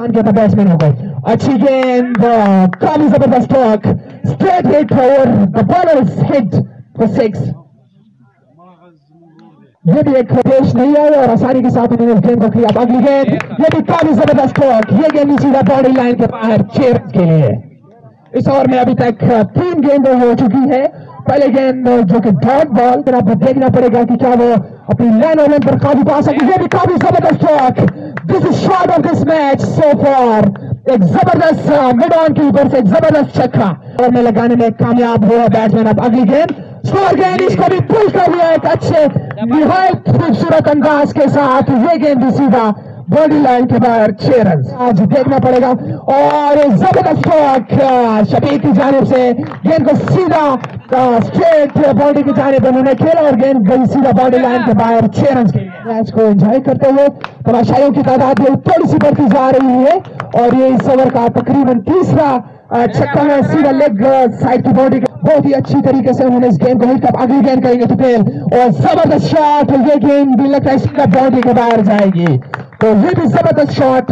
On किया था बैट्समैनों को। अच्छी गेंद, काफी जबरदस्त स्ट्रोक, स्ट्रेट हिट और द बॉलर हिट फॉर 6। ये भी एक पेश नहीं है और आसानी के साथ उन्होंने इस गेंद को किया। अगली गेंद, ये भी काफी जबरदस्त स्ट्रोक, ये गेंद सीधा बाउंड्री लाइन के बाहर 6 रन के लिए। इस ओवर में अभी तक 3 गेंदें हो चुकी है। पहले गेंद जो कि डॉट बॉल, फिर आपको देखना पड़ेगा कि क्या वो अपनी लाइन और पर काबू पा सके। ये भी काफी जबरदस्त stroke, this is shot of this match so far. एक जबरदस्त मिड ऑन के ऊपर से एक जबरदस्त छक्का और में लगाने में कामयाब हुआ बैट्समैन। अब अगली गेंद, स्कोर गेंद, इसको भी पुश कर लिया एक अच्छे निहायत खूबसूरत अंदाज के साथ। ये गेंद भी सीधा बॉडी लाइन के बाहर 6 रन। आज देखना पड़ेगा और जबरदस्त स्ट्रोक शबीर की जानिब से, गेंद को सीधा स्ट्रेट बॉडी की जानिब उन्होंने खेला और गेंद गई सीधा बॉडी लाइन के बाहर 6 रन के लिए। मैच को एंजॉय करते हुए तमाशाइयों की तादाद में थोड़ी सी बढ़ती जा रही है और ये इस ओवर का तकरीबन तीसरा छक्का है सीधा लेग साइड की बॉडी। बहुत ही अच्छी तरीके से उन्होंने इस गेंद को हिट कर अगली गेंद करेंगे तो फेल और जबरदस्त शॉट। ये गेंद भी लगता है सीधा बॉडी के बाहर जाएगी, तो ये भी जबरदस्त शॉट।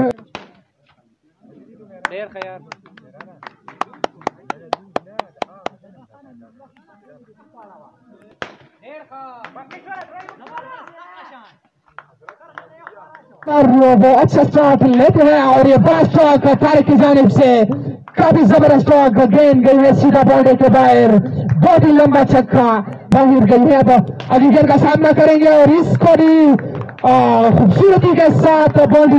और वो अच्छा स्ट्रोक लेते हैं और ये बड़ा स्ट्रोक तारिक की जानिब से, काफी जबरदस्त स्ट्रोक, गेंद गई है सीधा बाउंड्री के बाहर, बहुत ही लंबा छक्का बाहर गई है। अब अगली गेंद का सामना करेंगे और इसको भी खूबसूरती के साथ बाउंड्री